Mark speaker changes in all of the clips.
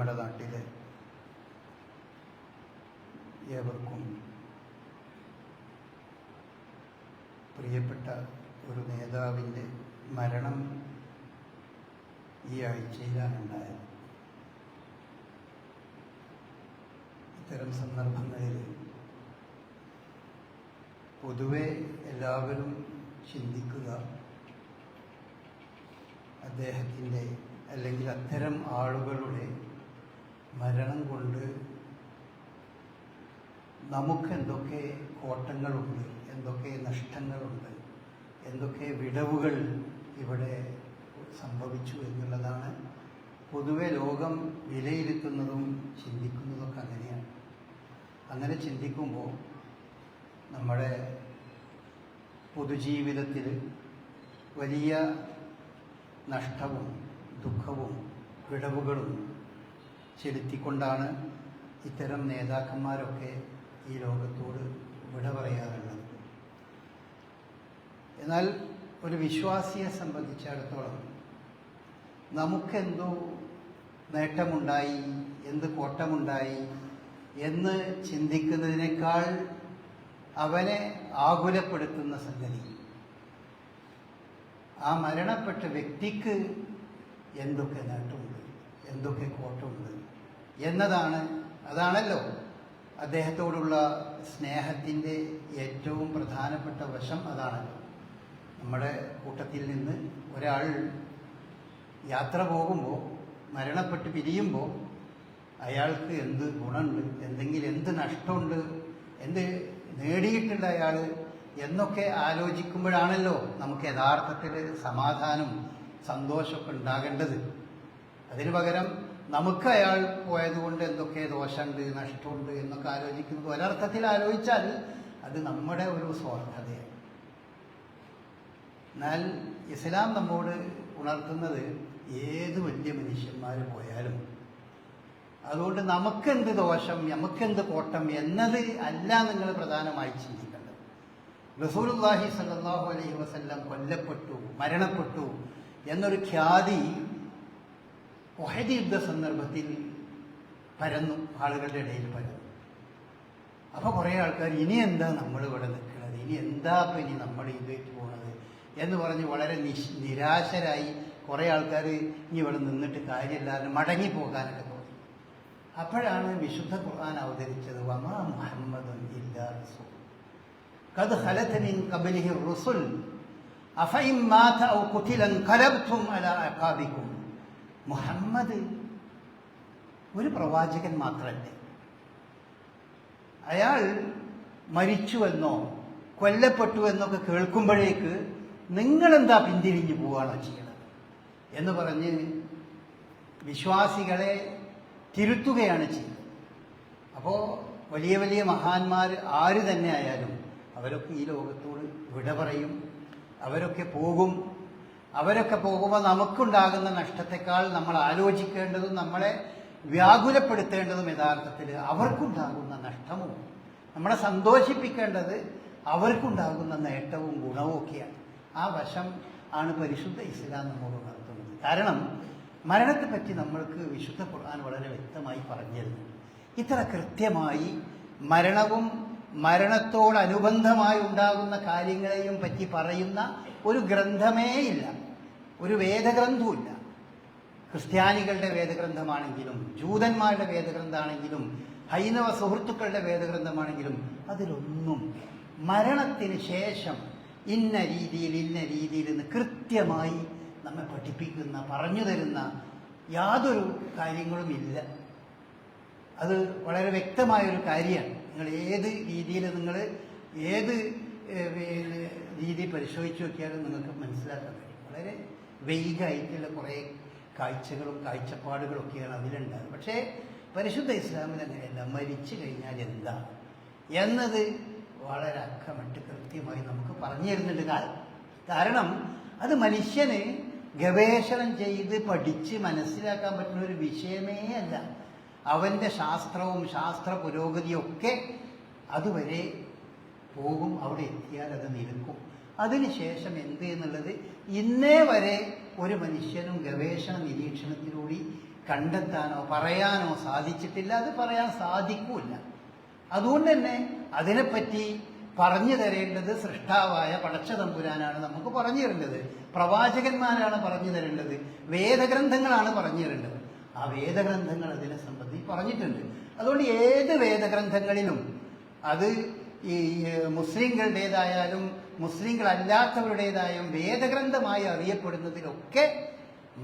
Speaker 1: നമ്മുടെ നാട്ടിലെ ഏവർക്കും പ്രിയപ്പെട്ട ഒരു നേതാവിൻ്റെ മരണം ഈ ആഴ്ചയിലാണ് ഉണ്ടായത്. ഇത്തരം സന്ദർഭങ്ങളിൽ പൊതുവെ എല്ലാവരും ചിന്തിക്കുക അദ്ദേഹത്തിൻ്റെ അല്ലെങ്കിൽ അത്തരം ആളുകളുടെ മരണം കൊണ്ട് നമുക്ക് എന്തൊക്കെ കോട്ടങ്ങളുണ്ട്, എന്തൊക്കെ നഷ്ടങ്ങളുണ്ട്, എന്തൊക്കെ വിടവുകൾ ഇവിടെ സംഭവിച്ചു എന്നുള്ളതാണ് പൊതുവെ ലോകം വിലയിരുത്തുന്നതും ചിന്തിക്കുന്നതൊക്കെ അങ്ങനെയാണ്. അങ്ങനെ ചിന്തിക്കുമ്പോൾ നമ്മുടെ പൊതുജീവിതത്തിൽ വലിയ നഷ്ടവും ദുഃഖവും വിടവുകളും ചെലുത്തിക്കൊണ്ടാണ് ഇത്തരം നേതാക്കന്മാരൊക്കെ ഈ ലോകത്തോട് വിട പറയാറുള്ളത്. എന്നാൽ ഒരു വിശ്വാസിയെ സംബന്ധിച്ചിടത്തോളം നമുക്കെന്തോ നേട്ടമുണ്ടായി, എന്ത് കോട്ടമുണ്ടായി എന്ന് ചിന്തിക്കുന്നതിനേക്കാൾ അവനെ ആകുലപ്പെടുത്തുന്ന സംഗതി ആ മരണപ്പെട്ട വ്യക്തിക്ക് എന്തൊക്കെ നേട്ടമുണ്ട്, എന്തൊക്കെ കോട്ടമുണ്ട് എന്നതാണ്. അതാണല്ലോ അദ്ദേഹത്തോടുള്ള സ്നേഹത്തിൻ്റെ ഏറ്റവും പ്രധാനപ്പെട്ട വശം. അതാണല്ലോ നമ്മുടെ കൂട്ടത്തിൽ നിന്ന് ഒരാൾ യാത്ര പോകുമ്പോൾ, മരണപ്പെട്ട് പിരിയുമ്പോൾ അയാൾക്ക് എന്ത് ഗുണമുണ്ട്, എന്ത് നഷ്ടമുണ്ട്, എന്ത് നേടിയിട്ടുണ്ട് അയാൾ എന്നൊക്കെ ആലോചിക്കുമ്പോഴാണല്ലോ നമുക്ക് യഥാർത്ഥത്തിൽ സമാധാനം സന്തോഷമൊക്കെ ഉണ്ടാകേണ്ടത്. അതിനു പകരം നമുക്ക് അയാൾ പോയതുകൊണ്ട് എന്തൊക്കെ ദോഷമുണ്ട്, നഷ്ടമുണ്ട് എന്നൊക്കെ ആലോചിക്കുന്നത് ഒരർത്ഥത്തിൽ ആലോചിച്ചാൽ അത് നമ്മുടെ ഒരു സ്വാർത്ഥതയാണ്. എന്നാൽ ഇസ്ലാം നമ്മോട് ഉണർത്തുന്നത് ഏത് വലിയ മനുഷ്യന്മാർ പോയാലും അതുകൊണ്ട് നമുക്കെന്ത് ദോഷം, നമുക്കെന്ത് കോട്ടം എന്നത് അല്ല നിങ്ങൾ പ്രധാനമായി ചിന്തിക്കേണ്ടത്. റസൂലുള്ളാഹി സ്വല്ലല്ലാഹു അലൈഹി വസല്ലം കൊല്ലപ്പെട്ടു, മരണപ്പെട്ടു എന്നൊരു ഖ്യാതി ഉഹദ് യുദ്ധ സന്ദർഭത്തിൽ പരന്നു, ആളുകളുടെ ഇടയിൽ പരന്നു. അപ്പോൾ കുറേ ആൾക്കാർ ഇനി എന്താ നമ്മൾ ഇവിടെ നിൽക്കുന്നത്, ഇനി എന്താ ഇനി നമ്മൾ ഇതിലേക്ക് പോകുന്നത് എന്ന് പറഞ്ഞ് വളരെ നിരാശരായി കുറേ ആൾക്കാർ ഇനി ഇവിടെ നിന്നിട്ട് കാര്യമില്ലാതെ മടങ്ങിപ്പോകാനൊക്കെ തോന്നി. അപ്പോഴാണ് വിശുദ്ധ ഖുർആൻ അവതരിച്ചത്. വമാ മുഹമ്മദുൻ ഇല്ലാ റസൂൽ ഖദ് ഖലത് മിൻ ഖബ്ലിഹി റുസുൽ അഫഇൻ മാത ഔ ഖുതില ഖലബ്തും അലാ അഖാബികും. മുഹമ്മദ് ഒരു പ്രവാചകൻ മാത്രമല്ലേ, അയാൾ മരിച്ചുവെന്നോ കൊല്ലപ്പെട്ടു എന്നൊക്കെ കേൾക്കുമ്പോഴേക്ക് നിങ്ങളെന്താ പിന്തിരിഞ്ഞു പോവുകയാണോ ചെയ്യണത് എന്ന് പറഞ്ഞ് വിശ്വാസികളെ തിരുത്തുകയാണ് ചെയ്യുന്നത്. അപ്പോൾ വലിയ വലിയ മഹാന്മാർ ആര് തന്നെ ആയാലും അവരൊക്കെ ഈ ലോകത്തോട് വിട പറയും, അവരൊക്കെ പോകും. അവരൊക്കെ പോകുമ്പോൾ നമുക്കുണ്ടാകുന്ന നഷ്ടത്തെക്കാൾ നമ്മൾ ആലോചിക്കേണ്ടതും നമ്മളെ വ്യാകുലപ്പെടുത്തേണ്ടതും യഥാർത്ഥത്തിൽ അവർക്കുണ്ടാകുന്ന നഷ്ടവും നമ്മളെ സന്തോഷിപ്പിക്കേണ്ടത് അവർക്കുണ്ടാകുന്ന നേട്ടവും ഗുണവും ഒക്കെയാണ്. ആ വശം ആണ് പരിശുദ്ധ ഇസ്ലാം നമ്മോട് ഉണർത്തുന്നത്. കാരണം മരണത്തെപ്പറ്റി നമ്മൾക്ക് വിശുദ്ധ ഖുർആൻ വളരെ വ്യക്തമായി പറഞ്ഞിരുന്നു. ഇത്ര കൃത്യമായി മരണവും മരണത്തോടനുബന്ധമായി ഉണ്ടാകുന്ന കാര്യങ്ങളെയും പറ്റി പറയുന്ന ഒരു ഗ്രന്ഥമേ ഇല്ല, ഒരു വേദഗ്രന്ഥവുമില്ല. ക്രിസ്ത്യാനികളുടെ വേദഗ്രന്ഥമാണെങ്കിലും ജൂതന്മാരുടെ വേദഗ്രന്ഥമാണെങ്കിലും ഹൈന്ദവ സുഹൃത്തുക്കളുടെ വേദഗ്രന്ഥമാണെങ്കിലും അതിലൊന്നും മരണത്തിന് ശേഷം ഇന്ന രീതിയിൽ എന്ന് കൃത്യമായി നമ്മെ പഠിപ്പിക്കുന്ന, പറഞ്ഞു തരുന്ന യാതൊരു കാര്യങ്ങളും ഇല്ല. അത് വളരെ വ്യക്തമായൊരു കാര്യമാണ്. നിങ്ങൾ ഏത് രീതിയിൽ ഏത് രീതി പരിശോധിച്ച് നോക്കിയാലും നിങ്ങൾക്ക് മനസ്സിലാക്കാൻ കഴിയും. വളരെ വെയ്ഗായിട്ടുള്ള കുറേ കാഴ്ചകളും കാഴ്ചപ്പാടുകളൊക്കെയാണ് അതിലുണ്ടാകുന്നത്. പക്ഷേ പരിശുദ്ധ ഇസ്ലാമിൽ അങ്ങനെയല്ല. മരിച്ചു കഴിഞ്ഞാൽ എന്താ എന്നത് വളരെ അക്കമിട്ട് കൃത്യമായി നമുക്ക് പറഞ്ഞു തരുന്നുണ്ട്. കാരണം അത് മനുഷ്യന് ഗവേഷണം ചെയ്ത് പഠിച്ച് മനസ്സിലാക്കാൻ പറ്റുന്ന ഒരു വിഷയമേ അല്ല. അവൻ്റെ ശാസ്ത്രവും ശാസ്ത്ര പുരോഗതിയൊക്കെ അതുവരെ പോകും, അവിടെ എത്തിയാൽ അത് നിൽക്കും. അതിനുശേഷം എന്ത് എന്നുള്ളത് ഇന്നേ വരെ ഒരു മനുഷ്യനും ഗവേഷണ നിരീക്ഷണത്തിലൂടെ കണ്ടെത്താനോ പറയാനോ സാധിച്ചിട്ടില്ല. അത് പറയാൻ സാധിക്കൂല. അതുകൊണ്ട് തന്നെ അതിനെപ്പറ്റി പറഞ്ഞു തരേണ്ടത് സൃഷ്ടാവായ പടച്ച തമ്പുരാനാണ് നമുക്ക് പറഞ്ഞു തരേണ്ടത്. പ്രവാചകന്മാരാണ് പറഞ്ഞു തരേണ്ടത്. വേദഗ്രന്ഥങ്ങളാണ് പറഞ്ഞു തരേണ്ടത്. ആ വേദഗ്രന്ഥങ്ങൾ അതിനെ സംബന്ധിച്ച് പറഞ്ഞിട്ടുണ്ട്. അതുകൊണ്ട് ഏത് വേദഗ്രന്ഥങ്ങളിലും അത് ഈ മുസ്ലിങ്ങളുടേതായാലും മുസ്ലിങ്ങളല്ലാത്തവരുടേതായും വേദഗ്രന്ഥമായി അറിയപ്പെടുന്നതിലൊക്കെ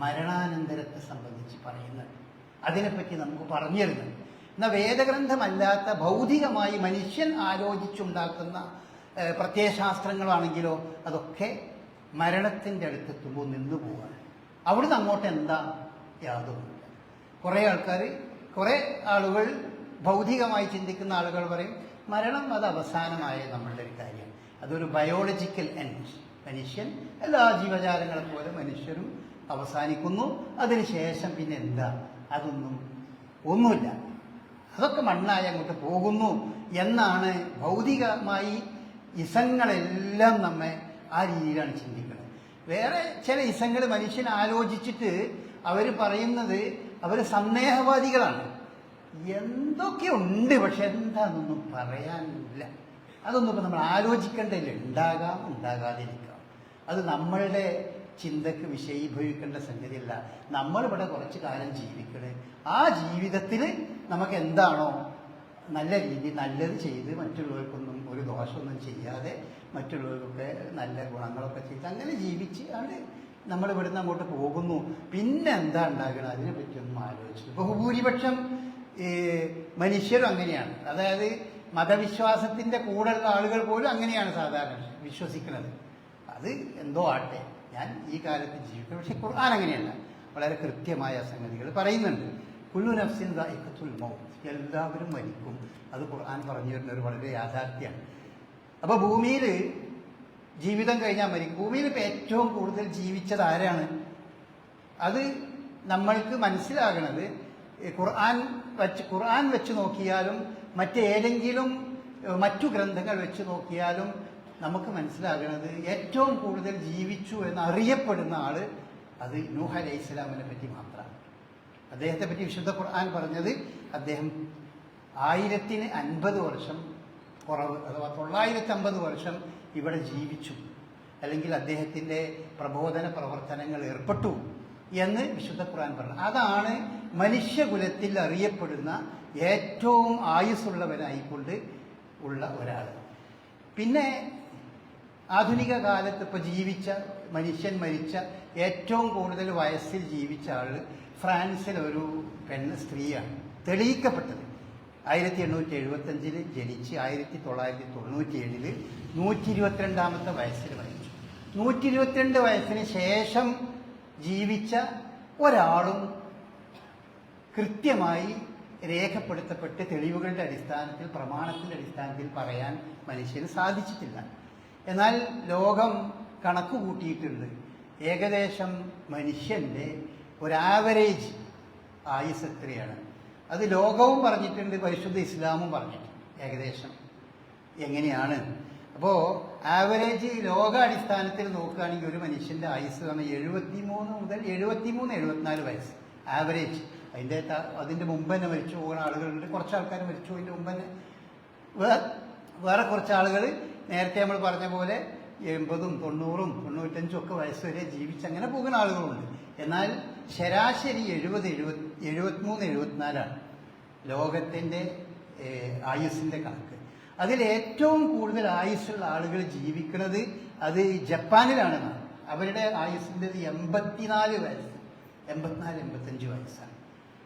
Speaker 1: മരണാനന്തരത്തെ സംബന്ധിച്ച് പറയുന്നുണ്ട്. അതിനെപ്പറ്റി നമുക്ക് പറഞ്ഞു തരുന്നുണ്ട്. എന്നാൽ വേദഗ്രന്ഥമല്ലാത്ത ഭൗതികമായി മനുഷ്യൻ ആലോചിച്ചുണ്ടാക്കുന്ന പ്രത്യയശാസ്ത്രങ്ങളാണെങ്കിലോ അതൊക്കെ മരണത്തിൻ്റെ അടുത്തെത്തുമ്പോൾ നിന്നു പോവാണ്. അവിടുന്ന് അങ്ങോട്ട് എന്താ യാതൊന്നുമില്ല. കുറേ ആളുകൾ ഭൗതികമായി ചിന്തിക്കുന്ന ആളുകൾ പറയും മരണം അത് അവസാനമായ നമ്മളുടെ ഒരു കാര്യമാണ്. അതൊരു ബയോളജിക്കൽ എൻഡ്. മനുഷ്യൻ എല്ലാ ജീവജാലങ്ങളെ പോലെ മനുഷ്യരും അവസാനിക്കുന്നു. അതിനുശേഷം പിന്നെ എന്താ? ഒന്നുമില്ല. അതൊക്കെ മണ്ണായി അങ്ങോട്ട് പോകുന്നു എന്നാണ് ഭൗതികമായി ഇസങ്ങളെല്ലാം നമ്മെ ആ രീതിയിലാണ് ചിന്തിക്കുന്നത്. വേറെ ചില ഇസങ്ങൾ മനുഷ്യൻ ആലോചിച്ചിട്ട് അവർ പറയുന്നത് അവർ സന്ദേഹവാദികളാണ്. എന്തൊക്കെയുണ്ട്, പക്ഷെ എന്താണെന്നൊന്നും പറയാനില്ല. അതൊന്നും ഇപ്പം നമ്മൾ ആലോചിക്കേണ്ടതില്ല. ഉണ്ടാകാം, ഉണ്ടാകാതിരിക്കാം. അത് നമ്മളുടെ ചിന്തക്ക് വിഷയീഭവിക്കേണ്ട സംഗതിയല്ല. നമ്മളിവിടെ കുറച്ച് കാലം ജീവിക്കണേ. ആ ജീവിതത്തിൽ നമുക്ക് എന്താണോ നല്ല രീതി നല്ലത് ചെയ്ത് മറ്റുള്ളവർക്കൊന്നും ഒരു ദോഷമൊന്നും ചെയ്യാതെ മറ്റുള്ളവർക്കൊക്കെ നല്ല ഗുണങ്ങളൊക്കെ ചെയ്ത് അങ്ങനെ ജീവിച്ച് ആണ് നമ്മൾ ഇവിടുന്ന് അങ്ങോട്ട് പോകുന്നു. പിന്നെ എന്താ ഉണ്ടാകണം അതിനെ പറ്റിയൊന്നും ആലോചിച്ചു. ബഹുഭൂരിപക്ഷം മനുഷ്യരും അങ്ങനെയാണ്. അതായത് മതവിശ്വാസത്തിൻ്റെ കൂടെയുള്ള ആളുകൾ പോലും അങ്ങനെയാണ് സാധാരണ വിശ്വസിക്കുന്നത്. അത് എന്തോ ആട്ടെ, ഞാൻ ഈ കാലത്ത് ജീവിക്കും. പക്ഷെ ഖുർആൻ അങ്ങനെയല്ല. വളരെ കൃത്യമായ സംഗതികൾ പറയുന്നുണ്ട്. കുല്ലു നഫ്സിൻ ദാഇഖത്തുൽ മൗത്ത്, എല്ലാവരും മരിക്കും. അത് ഖുർആൻ പറഞ്ഞു തരുന്ന ഒരു വളരെ യാഥാർത്ഥ്യമാണ്. അപ്പോൾ ഭൂമിയിൽ ജീവിതം കഴിഞ്ഞാൽ മരിക്കും. ഭൂമിയിൽ ഇപ്പോൾ ഏറ്റവും കൂടുതൽ ജീവിച്ചത് ആരാണ്? അത് നമ്മൾക്ക് മനസ്സിലാകണത് ഖുർആൻ വെച്ച് നോക്കിയാലും മറ്റേതെങ്കിലും മറ്റു ഗ്രന്ഥങ്ങൾ വെച്ച് നോക്കിയാലും നമുക്ക് മനസ്സിലാകുന്നത് ഏറ്റവും കൂടുതൽ ജീവിച്ചു എന്നറിയപ്പെടുന്ന ആള് അത് നൂഹ് അലൈഹിസ്സലാമിനെ പറ്റി മാത്രമാണ്. അദ്ദേഹത്തെ പറ്റി വിശുദ്ധ ഖുർആൻ പറഞ്ഞത് അദ്ദേഹം 1050 വർഷം കുറവ്, അഥവാ 950 വർഷം ഇവിടെ ജീവിച്ചു, അല്ലെങ്കിൽ അദ്ദേഹത്തിൻ്റെ പ്രബോധന പ്രവർത്തനങ്ങൾ ഏർപ്പെട്ടു എന്ന് വിശുദ്ധ ഖുർആൻ പറഞ്ഞു. അതാണ് മനുഷ്യകുലത്തിൽ അറിയപ്പെടുന്ന ഏറ്റവും ആയുസ്സുള്ളവനായിക്കൊണ്ട് ഉള്ള ഒരാൾ. പിന്നെ ആധുനിക കാലത്ത് ഇപ്പോൾ ജീവിച്ച മനുഷ്യൻ മരിച്ച ഏറ്റവും കൂടുതൽ വയസ്സിൽ ജീവിച്ച ആൾ ഫ്രാൻസിലെ ഒരു സ്ത്രീയാണ്. തെളിയിക്കപ്പെട്ടത് 1875 ജനിച്ച് 1997 122 വയസ്സിൽ മരിച്ചു. 122 വയസ്സിന് ശേഷം ജീവിച്ച ഒരാളും കൃത്യമായി രേഖപ്പെടുത്തപ്പെട്ട് തെളിവുകളുടെ അടിസ്ഥാനത്തിൽ പ്രമാണത്തിൻ്റെ അടിസ്ഥാനത്തിൽ പറയാൻ മനുഷ്യന് സാധിച്ചിട്ടില്ല. എന്നാൽ ലോകം കണക്ക് കൂട്ടിയിട്ടുണ്ട്. ഏകദേശം മനുഷ്യൻ്റെ ഒരാവറേജ് ആയുസ് എത്രയാണ്? അത് ലോകവും പറഞ്ഞിട്ടുണ്ട്, പരിശുദ്ധ ഇസ്ലാമും പറഞ്ഞിട്ടുണ്ട് ഏകദേശം എങ്ങനെയാണ്. അപ്പോൾ ആവറേജ് ലോകാടിസ്ഥാനത്തിൽ നോക്കുകയാണെങ്കിൽ ഒരു മനുഷ്യൻ്റെ ആയുസ് 73 മുതൽ 74 വയസ്സ് ആവറേജ്. അതിൻ്റെ മുമ്പ് തന്നെ മരിച്ചു പോകുന്ന ആളുകളുണ്ട്. കുറച്ച് ആൾക്കാർ മരിച്ചു അതിൻ്റെ മുമ്പ് തന്നെ. വേറെ കുറച്ച് ആളുകൾ നേരത്തെ നമ്മൾ പറഞ്ഞ പോലെ 80, 90, 95 ഒക്കെ വയസ്സ് വരെ ജീവിച്ചങ്ങനെ പോകുന്ന ആളുകളുണ്ട്. എന്നാൽ ശരാശരി 70, 73, 74 ലോകത്തിൻ്റെ ആയുസ്സിൻ്റെ കണക്ക്. അതിൽ ഏറ്റവും കൂടുതൽ ആയുസ്സുള്ള ആളുകൾ ജീവിക്കുന്നത് അത് ജപ്പാനിലാണെന്നാണ്. അവരുടെ ആയുസ്സിൻ്റെ 84 വയസ്സ്, 84-85 വയസ്സാണ്.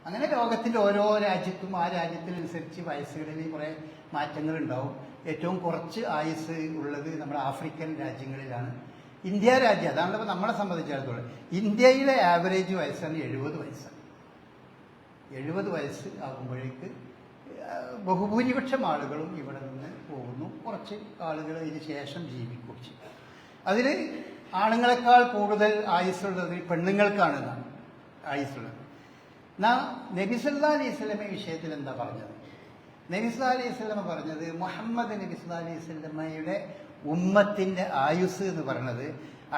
Speaker 1: അങ്ങനെ ലോകത്തിൻ്റെ ഓരോ രാജ്യത്തും ആ രാജ്യത്തിനനുസരിച്ച് വയസ്സുകളിൽ കുറേ മാറ്റങ്ങളുണ്ടാവും. ഏറ്റവും കുറച്ച് ആയുസ് ഉള്ളത് നമ്മുടെ ആഫ്രിക്കൻ രാജ്യങ്ങളിലാണ്. ഇന്ത്യ രാജ്യം അതാണല്ലോ നമ്മളെ സംബന്ധിച്ചിടത്തോളം. ഇന്ത്യയിലെ ആവറേജ് വയസ്സാണ് 70 വയസ്സാണ്. 70 വയസ്സ് ആകുമ്പോഴേക്ക് ബഹുഭൂരിപക്ഷം ആളുകളും ഇവിടെ നിന്ന് പോകുന്നു. കുറച്ച് ആളുകൾ ഇതിന് ശേഷം ജീവിക്കും. അതിൽ ആണുങ്ങളെക്കാൾ കൂടുതൽ ആയുസ്സുള്ളത് പെണ്ണുങ്ങൾക്കാണ് ആയുസ്സുള്ളത്. നബി സല്ലല്ലാഹു അലൈഹി വസല്ലമ വിഷയത്തിൽ എന്താ പറഞ്ഞത്? നബി സല്ലല്ലാഹു അലൈഹി വസല്ലമ പറഞ്ഞത് മുഹമ്മദ് നബി സല്ലല്ലാഹു അലൈഹി വസല്ലമയുടെ ഉമ്മത്തിൻ്റെ ആയുസ് എന്ന് പറയുന്നത്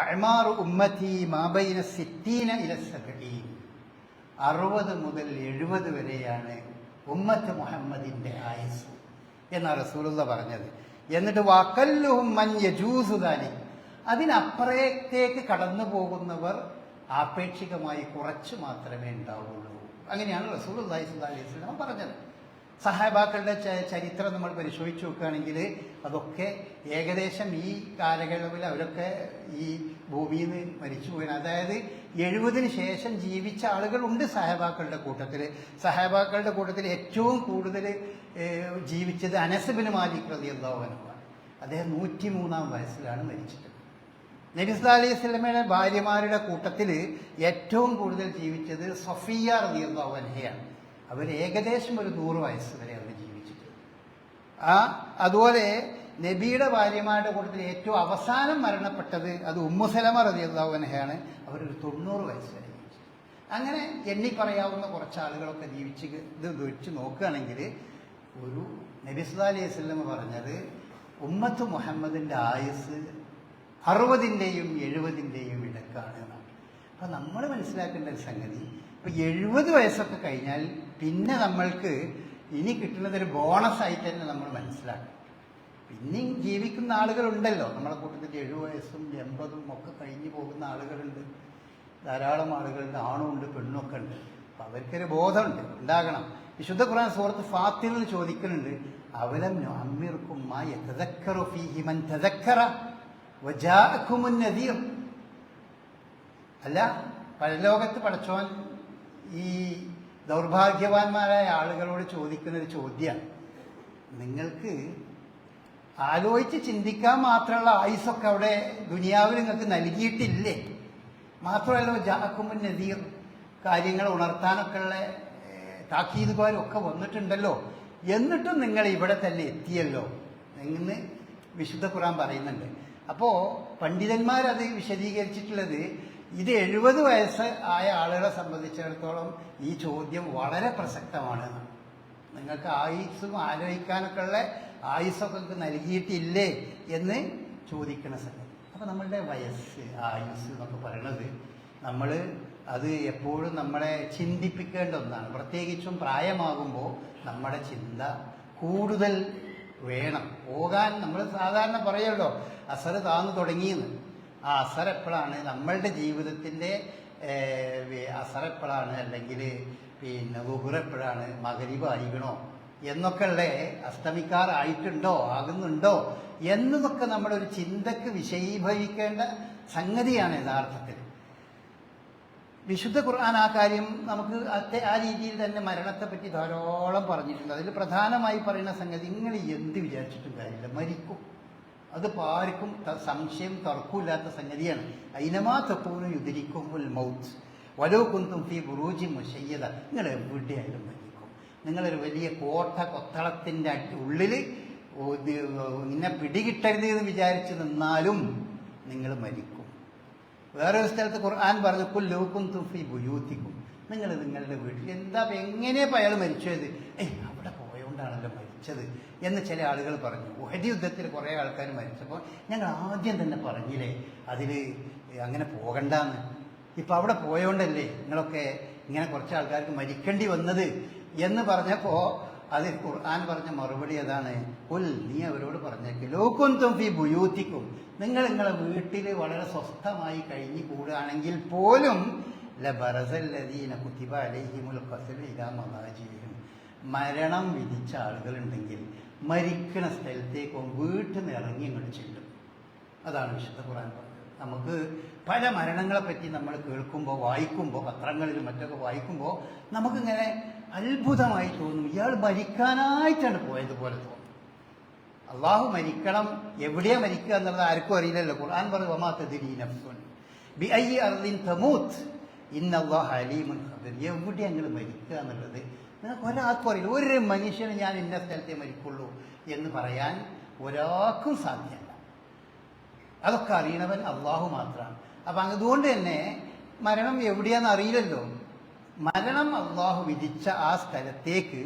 Speaker 1: അഅ്മാറു ഉമ്മത്തി മാ ബൈന 60 ഇല 70. 60 മുതൽ 70 വരെയാണ് ഉമ്മത്ത് മുഹമ്മദിന്റെ ആയുസ് എന്നാണ് റസൂലുള്ള പറഞ്ഞത്. എന്നിട്ട് വഖല്ലുഹും മൻ യജൂസു ദാലിക്, അതിനപ്പുറത്തേക്ക് കടന്നു പോകുന്നവർ ആപേക്ഷികമായി കുറച്ച് മാത്രമേ ഉണ്ടാവുള്ളൂ. അങ്ങനെയാണ് റസൂലുള്ളാഹി സ്വല്ലല്ലാഹു അലൈഹി വസല്ലം പറഞ്ഞത്. സഹാബാക്കളുടെ ചരിത്രം നമ്മൾ പരിശോധിച്ച് നോക്കുകയാണെങ്കിൽ അതൊക്കെ ഏകദേശം ഈ കാലയളവിൽ അവരൊക്കെ ഈ ഭൂമിയിൽ നിന്ന് മരിച്ചുപോയി. അതായത് 70 ശേഷം ജീവിച്ച ആളുകളുണ്ട് സഹാബാക്കളുടെ കൂട്ടത്തിൽ. സഹാബാക്കളുടെ കൂട്ടത്തിൽ ഏറ്റവും കൂടുതൽ ജീവിച്ചത് അനസ് ബിൻ മാലിക് റളിയല്ലാഹു അൻഹു. അദ്ദേഹം 103-ാം വയസ്സിലാണ് മരിച്ചത്. നബി സല്ലല്ലാഹു അലൈഹി വസല്ലമയുടെ ഭാര്യമാരുടെ കൂട്ടത്തിൽ ഏറ്റവും കൂടുതൽ ജീവിച്ചത് സഫിയ റളിയല്ലാഹു അൻഹയാണ്. അവർ ഏകദേശം ഒരു 100 വയസ്സ് വരെ അവർ ജീവിച്ചിട്ടുണ്ട്. അതുപോലെ നബിയുടെ ഭാര്യമാരുടെ കൂട്ടത്തിൽ ഏറ്റവും അവസാനം മരണപ്പെട്ടത് അത് ഉമ്മു സലമ റളിയല്ലാഹു അൻഹയാണ്. അവരൊരു 90 വയസ്സ് വരെ ജീവിച്ചു. അങ്ങനെ എണ്ണി പറയാവുന്ന കുറച്ച് ആളുകളൊക്കെ ഇത് വെച്ച് നോക്കുകയാണെങ്കിൽ ഒരു നബി സല്ലല്ലാഹു അലൈഹി വസല്ലം പറഞ്ഞത് ഉമ്മത്ത് മുഹമ്മദിന്റെ ആയുസ് 60-ന്റെയും 70-ന്റെയും ഇടക്കാണ് എന്നാണ്. അപ്പൊ നമ്മൾ മനസ്സിലാക്കേണ്ട ഒരു സംഗതി, ഇപ്പൊ 70 വയസ്സൊക്കെ കഴിഞ്ഞാൽ പിന്നെ നമ്മൾക്ക് ഇനി കിട്ടുന്നതൊരു ബോണസ് ആയിട്ട് തന്നെ നമ്മൾ മനസ്സിലാക്കണം. പിന്നെയും ജീവിക്കുന്ന ആളുകളുണ്ടല്ലോ നമ്മളെ കൂട്ടത്തിൽ 70 വയസ്സും 80-ഉം ഒക്കെ കഴിഞ്ഞു പോകുന്ന ആളുകളുണ്ട്, ധാരാളം ആളുകളുണ്ട്, ആണുണ്ട് പെണ്ണുമൊക്കെ ഉണ്ട്. അപ്പൊ അവർക്കൊരു ബോധമുണ്ട്, ഉണ്ടാകണം. വിശുദ്ധ ഖുർആൻ സൂറത്ത് ഫാത്തിറിൽ ചോദിക്കുന്നുണ്ട്, അവലം നുഅമ്മിർകും മാ യതദക്കറു ഫീഹി മൻ തദക്കറ വജാഅകുമുൻ നദീർ. അല്ല, പരലോകത്ത് പടച്ചോൻ ഈ ദൗർഭാഗ്യവാന്മാരായ ആളുകളോട് ചോദിക്കുന്നൊരു ചോദ്യമാണ്, നിങ്ങൾക്ക് ആലോചിച്ച് ചിന്തിക്കാൻ മാത്രമുള്ള ആയുസൊക്കെ അവിടെ ദുനിയാവിൽ നിങ്ങൾക്ക് നൽകിയിട്ടില്ലേ? മാത്രമല്ല ജാഅകുമുൻ നദീർ, കാര്യങ്ങൾ ഉണർത്താനൊക്കെ ഉള്ള താക്കീതുകാരും ഒക്കെ വന്നിട്ടുണ്ടല്ലോ, എന്നിട്ടും നിങ്ങൾ ഇവിടെ തന്നെ എത്തിയല്ലോ എന്ന് വിശുദ്ധ ഖുർആൻ പറയുന്നുണ്ട്. അപ്പോൾ പണ്ഡിതന്മാരത് വിശദീകരിച്ചിട്ടുള്ളത്, ഇത് 70 വയസ്സ് ആയ ആളുകളെ സംബന്ധിച്ചിടത്തോളം ഈ ചോദ്യം വളരെ പ്രസക്തമാണ്. നിങ്ങൾക്ക് ആയുസ്സും ആലോചിക്കാനൊക്കെ ഉള്ള ആയുസ്സൊക്കെ നൽകിയിട്ടില്ലേ എന്ന് ചോദിക്കണ സംഗതി. അപ്പം നമ്മളുടെ വയസ്സ്, ആയുസ് എന്നൊക്കെ പറയണത് നമ്മൾ അത് എപ്പോഴും നമ്മളെ ചിന്തിപ്പിക്കേണ്ട ഒന്നാണ്. പ്രത്യേകിച്ചും പ്രായമാകുമ്പോൾ നമ്മുടെ ചിന്ത കൂടുതൽ വേണം. പോകാൻ നമ്മൾ സാധാരണ പറയുമല്ലോ അസർ താന്നു തുടങ്ങിയെന്ന്. ആ അസർ എപ്പോഴാണ് നമ്മളുടെ ജീവിതത്തിൻ്റെ അസർ എപ്പോഴാണ്, അല്ലെങ്കിൽ പിന്നെ ളുഹർ എപ്പോഴാണ്, മഗ്‌രിബ് ആയിക്കണോ എന്നൊക്കെയുള്ള, അസ്തമിക്കാറായിട്ടുണ്ടോ ആകുന്നുണ്ടോ എന്നതൊക്കെ നമ്മുടെ ഒരു ചിന്തക്ക് വിഷയീഭവിക്കേണ്ട സംഗതിയാണ് യഥാർത്ഥത്തിൽ. വിശുദ്ധ ഖുർആൻ ആ കാര്യം നമുക്ക് ആ രീതിയിൽ തന്നെ മരണത്തെപ്പറ്റി ധാരാളം പറഞ്ഞിട്ടുണ്ട്. അതിൽ പ്രധാനമായി പറയുന്ന സംഗതി, നിങ്ങൾ എന്ത് വിചാരിച്ചിട്ടും കാര്യമില്ല, മരിക്കും. അത് ആർക്കും സംശയം തർക്കമില്ലാത്ത സംഗതിയാണ്. ഐനമാ തഖൂനു യുദ്രിക്കുമുൽ മൗത്ത് വലൗ കുന്തും ഫീ ബുറൂജിൻ മുശയ്യദ. നിങ്ങൾ എവിടെയായാലും മരിക്കും. നിങ്ങളൊരു വലിയ കൊത്തളത്തിൻ്റെ ഉള്ളിൽ നിന്നെ പിടികിട്ടരുത് എന്ന് വിചാരിച്ച് നിന്നാലും നിങ്ങൾ മരിക്കും. വേറൊരു സ്ഥലത്ത് ഖുർആൻ പറഞ്ഞു, കുല്ലൂ കുന്തും ഫീ ബുയൂത്തിക്കും, നിങ്ങൾ നിങ്ങളുടെ വീട്ടിൽ. എന്താ എങ്ങനെയപ്പോൾ അയാൾ മരിച്ചത്? അവിടെ പോയോണ്ടാണല്ലോ മരിച്ചത് എന്ന് ചില ആളുകൾ പറഞ്ഞു. ഉഹദ് യുദ്ധത്തിൽ കുറേ ആൾക്കാർ മരിച്ചപ്പോൾ ഞങ്ങൾ ആദ്യം തന്നെ പറഞ്ഞില്ലേ അതിൽ അങ്ങനെ പോകണ്ടെന്ന്. ഇപ്പം അവിടെ പോയോണ്ടല്ലേ നിങ്ങളൊക്കെ ഇങ്ങനെ കുറച്ച് ആൾക്കാർക്ക് മരിക്കേണ്ടി വന്നത് എന്ന് പറഞ്ഞപ്പോൾ അതിൽ ഖുർആൻ പറഞ്ഞ മറുപടി അതാണ്, കുൽ, നീ അവരോട് പറഞ്ഞേക്ക്, ലൗ കുന്തും ഫീ ബുയൂത്തിക്കും, നിങ്ങൾ നിങ്ങളെ വീട്ടിൽ വളരെ സ്വസ്ഥമായി കഴിഞ്ഞു കൂടുകയാണെങ്കിൽ പോലും ലബറസല്ലദീന കുതിബ അലൈഹിമുൽ ഖത്ലു ഇലാ മദാജിഹിം, മരണം വിധിച്ച ആളുകളുണ്ടെങ്കിൽ മരിക്കണ സ്ഥലത്തേക്കും വീട്ടിൽ നിന്ന് ഇറങ്ങി ഇങ്ങോട്ട് ചെല്ലും. അതാണ് വിശുദ്ധ ഖുർആൻ പറഞ്ഞത്. നമുക്ക് പല മരണങ്ങളെപ്പറ്റി നമ്മൾ കേൾക്കുമ്പോൾ, വായിക്കുമ്പോൾ, പത്രങ്ങളിലും മറ്റൊക്കെ വായിക്കുമ്പോൾ നമുക്കിങ്ങനെ അത്ഭുതമായി തോന്നും. ഇയാൾ മരിക്കാനായിട്ടാണ് പോയതുപോലെ തോന്നും. അള്ളാഹു മരിക്കണം, എവിടെയാ മരിക്കുക എന്നുള്ളത് ആർക്കും അറിയില്ലല്ലോ. ഖുർആൻ പറഞ്ഞു, വമാ തദ്രീ നഫ്സുൻ ബിഅയ്യി അർദിൻ തമൂത്ത് ഇന്നല്ലാഹ അലീമുൻ ഖബീർ. എവിടെ ഞങ്ങൾ മരിക്കുക എന്നുള്ളത് നിങ്ങൾക്ക് ഒരാൾക്കും അറിയില്ല. ഒരു മനുഷ്യന് ഞാൻ ഇന്ന സ്ഥലത്തെ മരിക്കുള്ളൂ എന്ന് പറയാൻ ഒരാൾക്കും സാധ്യമല്ല. അതൊക്കെ അറിയണവൻ അള്ളാഹു മാത്രമാണ്. അപ്പം അതുകൊണ്ട് തന്നെ മരണം എവിടെയാന്ന് അറിയില്ലല്ലോ. മരണം അള്ളാഹു വിധിച്ച ആ സ്ഥലത്തേക്ക്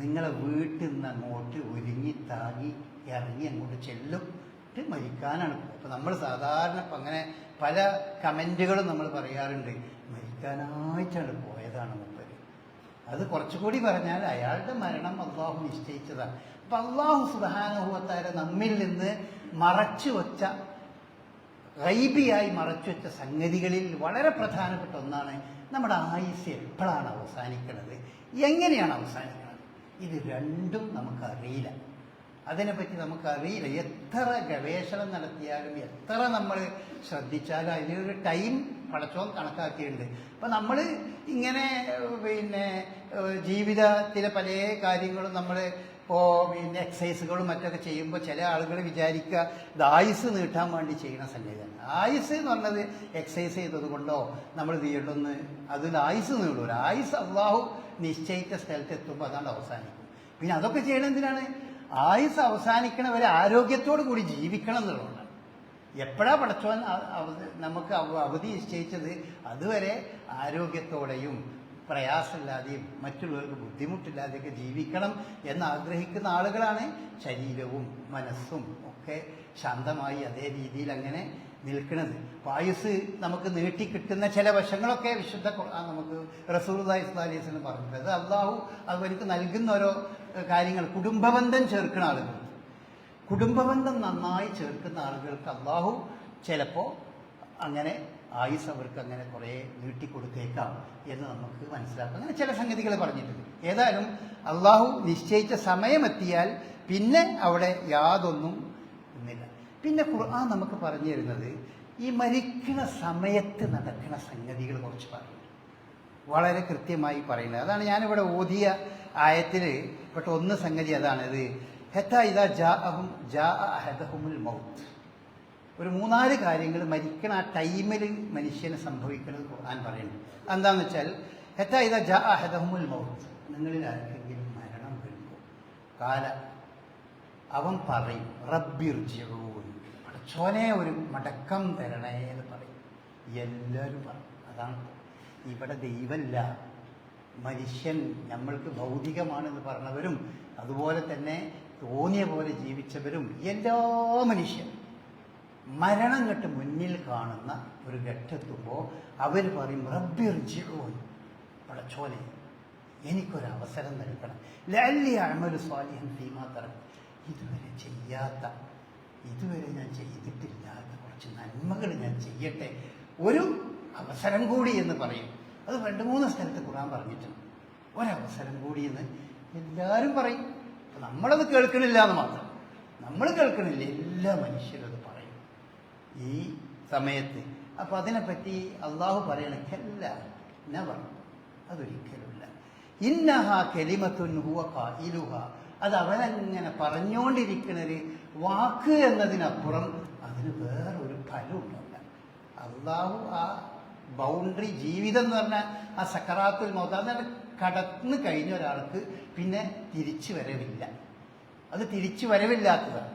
Speaker 1: നിങ്ങളെ വീട്ടിൽ നിന്ന് അങ്ങോട്ട് ഒരുങ്ങി താങ്ങി ഇറങ്ങി അങ്ങോട്ട് ചെല്ലും. മരിക്കാനാണ്. അപ്പം നമ്മൾ സാധാരണ ഇപ്പം അങ്ങനെ പല കമൻറ്റുകളും നമ്മൾ പറയാറുണ്ട്, മരിക്കാനായിട്ടാണ് പോയതാണ് മൂപ്പര്. അത് കുറച്ചുകൂടി പറഞ്ഞാൽ അയാളുടെ മരണം അള്ളാഹു നിശ്ചയിച്ചതാണ്. അപ്പം അള്ളാഹു സുബ്ഹാനഹു വ തആല നമ്മിൽ നിന്ന് മറച്ചു വച്ച, ഗൈബിയായി മറച്ചു വെച്ച സംഗതികളിൽ വളരെ പ്രധാനപ്പെട്ട ഒന്നാണ് നമ്മുടെ ആയുസ് എപ്പോഴാണ് അവസാനിക്കുന്നത്, എങ്ങനെയാണ് അവസാനിക്കുന്നത്. ഇത് രണ്ടും നമുക്കറിയില്ല. അതിനെപ്പറ്റി നമുക്കറിയില്ല. എത്ര ഗവേഷണം നടത്തിയാലും എത്ര നമ്മൾ ശ്രദ്ധിച്ചാലും അതിനൊരു ടൈം പടച്ചോൻ കണക്കാക്കിയിട്ടുണ്ട്. അപ്പം നമ്മൾ ഇങ്ങനെ ജീവിതത്തിലെ പല കാര്യങ്ങളും നമ്മൾ എക്സസൈസുകളും മറ്റൊക്കെ ചെയ്യുമ്പോൾ ചില ആളുകൾ വിചാരിക്കുക ഇത് ആയുസ് നീട്ടാൻ വേണ്ടി ചെയ്യുന്ന സംഗതിയാണ്. ആയുസ് എന്ന് പറഞ്ഞത് എക്സസൈസ് ചെയ്തത് കൊണ്ടോ നമ്മൾ ചെയ്യണമെന്ന് അതിൽ ആയുസ് നീളൂല. ആയുസ് അള്ളാഹു നിശ്ചയിച്ച സ്ഥലത്ത് എത്തുമ്പോൾ അതാണ്ട് അവസാനിക്കും. പിന്നെ അതൊക്കെ ചെയ്യണം എന്തിനാണ്? ആയുസ് അവസാനിക്കണവരെ ആരോഗ്യത്തോടു കൂടി ജീവിക്കണം എന്നുള്ളതാണ്. എപ്പോഴാ പടച്ചോൻ നമുക്ക് അവധി നിശ്ചയിച്ചത് അതുവരെ ആരോഗ്യത്തോടെയും പ്രയാസമില്ലാതെയും മറ്റുള്ളവർക്ക് ബുദ്ധിമുട്ടില്ലാതെയൊക്കെ ജീവിക്കണം എന്നാഗ്രഹിക്കുന്ന ആളുകളാണ് ശരീരവും മനസ്സും ഒക്കെ ശാന്തമായി അതേ രീതിയിൽ അങ്ങനെ നിൽക്കുന്നത്. ആയുസ് നമുക്ക് നീട്ടിക്കിട്ടുന്ന ചില വശങ്ങളൊക്കെ വിശുദ്ധ ഖുർആൻ നമുക്ക് റസൂലുള്ളാഹി സ്വല്ലല്ലാഹു അലൈഹി വസല്ലം പറഞ്ഞിട്ടുണ്ട്. അത് അള്ളാഹു അവർക്ക് നൽകുന്ന ഓരോ കാര്യങ്ങൾ. കുടുംബബന്ധം ചേർക്കുന്ന ആളുകൾ, കുടുംബബന്ധം നന്നായി ചേർക്കുന്ന ആളുകൾക്ക് അള്ളാഹു ചിലപ്പോൾ അങ്ങനെ ആയുസ് അവർക്ക് അങ്ങനെ കുറേ നീട്ടിക്കൊടുത്തേക്കാം എന്ന് നമുക്ക് മനസ്സിലാക്കാം. അങ്ങനെ ചില സംഗതികൾ പറഞ്ഞിട്ടുണ്ട്. ഏതായാലും അള്ളാഹു നിശ്ചയിച്ച സമയമെത്തിയാൽ പിന്നെ അവിടെ യാതൊന്നും ഒന്നില്ല. പിന്നെ ഖുർആൻ നമുക്ക് പറഞ്ഞു തരുന്നത് ഈ മരിക്കുന്ന സമയത്ത് നടക്കുന്ന സംഗതികൾ കുറച്ച് പറയുന്നു, വളരെ കൃത്യമായി പറയുന്നത്. അതാണ് ഞാനിവിടെ ഓതിയ ആയത്തിൽ പെട്ട ഒന്ന് സംഗതി അതാണ്. ഇത് ഹത്താ ഇദാ ജാഅ അഹദഹുമുൽ മൗത്ത്. ഒരു 3-4 കാര്യങ്ങൾ മരിക്കണ ആ ടൈമിൽ മനുഷ്യന് സംഭവിക്കുന്നത് ഖുർആൻ പറയുന്നു. എന്താണെന്ന് വെച്ചാൽ ഹത്താ ഇദാ ജാഅ അഹദഹുമുൽ മൗത്ത്, നിങ്ങളിൽ ആർക്കെങ്കിലും മരണം വരുമ്പോൾ കാല അവൻ പറയും റബ്ബിർജിഊൻ, പടച്ചോനെ ഒരു മടക്കം തരണേ എന്ന് പറയും. എല്ലാവരും പറയും. അതാണ് ഇവിടെ ദൈവമല്ല, മനുഷ്യൻ നമ്മൾക്ക് ഭൗതികമാണെന്ന് പറഞ്ഞവരും അതുപോലെ തന്നെ തോന്നിയ പോലെ ജീവിച്ചവരും എല്ലാ മനുഷ്യരും മരണം കെട്ട് മുന്നിൽ കാണുന്ന ഒരു ഘട്ടെത്തുമ്പോൾ അവർ പറയും റബ്ബിർജിഊൻ, പടച്ചോനെ എനിക്കൊരവസരം നൽകണം, ലഅല്ലി അഅമലു സ്വാലിഹൻ ഫീമാ തറക്, ഇതുവരെ ഞാൻ ചെയ്തിട്ടില്ലാത്ത കുറച്ച് നന്മകൾ ഞാൻ ചെയ്യട്ടെ, ഒരു അവസരം കൂടി എന്ന് പറയും. അത് 2-3 സ്ഥലത്ത് ഖുർആൻ പറഞ്ഞിട്ടുണ്ട്. ഒരവസരം കൂടി എന്ന് എല്ലാവരും പറയും. നമ്മളത് കേൾക്കണില്ല എന്ന് മാത്രം, നമ്മൾ കേൾക്കണില്ല, എല്ലാ മനുഷ്യരും അത് പറയും ഈ സമയത്ത്. അപ്പം അതിനെപ്പറ്റി അള്ളാഹു പറയണല്ല, നെവർ, അതൊരിക്കലുമില്ല. ഇന്നഹ കലിമത്തുൻ ഹുവ ഖായിലുഹ, അത് അവനങ്ങനെ പറഞ്ഞുകൊണ്ടിരിക്കുന്നൊരു വാക്ക് എന്നതിനപ്പുറം അതിന് വേറൊരു ഫലമുണ്ടല്ല. അള്ളാഹു ആ ബൗണ്ടറി, ജീവിതം എന്ന് പറഞ്ഞാൽ ആ സക്കറാത്തുൽ മൗത്ത്, അതാണ് കടന്നു കഴിഞ്ഞ ഒരാൾക്ക് പിന്നെ തിരിച്ചു വരവില്ല. അത് തിരിച്ചു വരവില്ലാത്തതാണ്.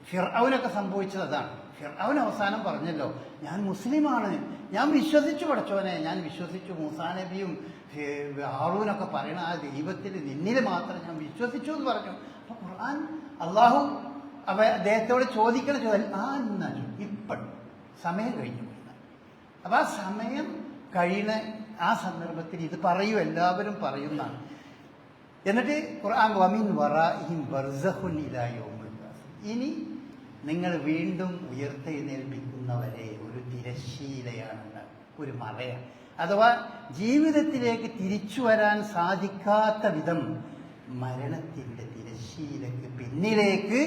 Speaker 1: ഫിർഔനൊക്കെ സംഭവിച്ചത് അതാണ്. ഫിർഔൻ അവസാനം പറഞ്ഞല്ലോ, ഞാൻ മുസ്ലിമാണ്, ഞാൻ വിശ്വസിച്ചു പടച്ചോനെ, ഞാൻ വിശ്വസിച്ചു, മൂസാ നബിയും ഹാറൂനൊക്കെ പറയണ ആ ദൈവത്തിൽ നിന്നിൽ മാത്രം ഞാൻ വിശ്വസിച്ചു എന്ന് പറഞ്ഞു. അപ്പൊ ഖുർആൻ അള്ളാഹു അദ്ദേഹത്തോട് ചോദിക്കണ ചോദ്യം ഇപ്പോഴും സമയം കഴിഞ്ഞു പോയി. അപ്പൊ ആ സമയം കഴിയുന്ന ആ സന്ദർഭത്തിൽ ഇത് പറയൂ, എല്ലാവരും പറയുന്നതാണ്. എന്നിട്ട് ഖുർആൻ വമിൻ വറാഇഹിം ബർസഖുൻ ഇലാ യൗമിൽ ബാസ്, ഇനി നിങ്ങൾ വീണ്ടും ഉയർത്തെഴുന്നേൽപ്പിക്കുന്നവരെ ഒരു തിരശ്ശീലയാണ്, ഒരു മറയാണ്. അഥവാ ജീവിതത്തിലേക്ക് തിരിച്ചു വരാൻ സാധിക്കാത്ത വിധം മരണത്തിൻ്റെ തിരശ്ശീലക്ക് പിന്നിലേക്ക്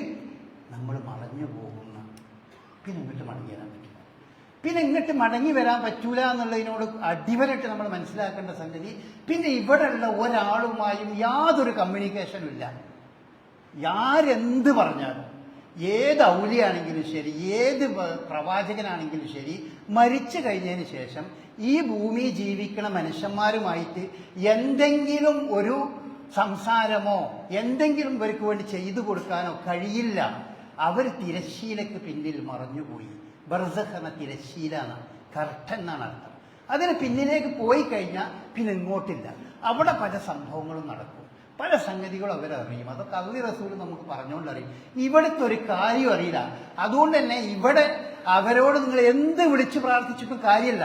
Speaker 1: നമ്മൾ മറഞ്ഞു പോകുന്ന, പിന്നെ ഇങ്ങോട്ട് മടങ്ങി വരാൻ പറ്റില്ല. പിന്നെ ഇങ്ങോട്ട് മടങ്ങി വരാൻ പറ്റൂല എന്നുള്ളതിനോട് അടിവരട്ട് നമ്മൾ മനസ്സിലാക്കേണ്ട സംഗതി, പിന്നെ ഇവിടെയുള്ള ഒരാളുമായും യാതൊരു കമ്മ്യൂണിക്കേഷനും ഇല്ല. ആരെന്ത് പറഞ്ഞാലും, ഏത് ഔലിയാണെങ്കിലും ശരി, ഏത് പ്രവാചകനാണെങ്കിലും ശരി, മരിച്ചു കഴിഞ്ഞതിന് ശേഷം ഈ ഭൂമി ജീവിക്കണ മനുഷ്യന്മാരുമായിട്ട് എന്തെങ്കിലും ഒരു സംസാരമോ എന്തെങ്കിലും ഇവർക്ക് വേണ്ടി ചെയ്തു കൊടുക്കാനോ കഴിയില്ല. അവർ തിരശ്ശീലക്ക് പിന്നിൽ മറഞ്ഞുപോയി. ബർസഖ് എന്ന തിരശ്ശീല എന്നാണ്, കർട്ടൻ എന്നാണ് അർത്ഥം. അതിന് പിന്നിലേക്ക് പോയി കഴിഞ്ഞാൽ പിന്നെ ഇങ്ങോട്ടില്ല. അവിടെ പല സംഭവങ്ങളും നടക്കും. പല സംഗതികളും അവരറിയും. അതൊക്കെ അള്ളി റസൂൽ നമുക്ക് പറഞ്ഞുകൊണ്ടറിയും. ഇവിടുത്തെ ഒരു കാര്യം അറിയില്ല. അതുകൊണ്ട് തന്നെ ഇവിടെ അവരോട് നിങ്ങൾ എന്ത് വിളിച്ച് പ്രാർത്ഥിച്ചിട്ടും കാര്യമില്ല.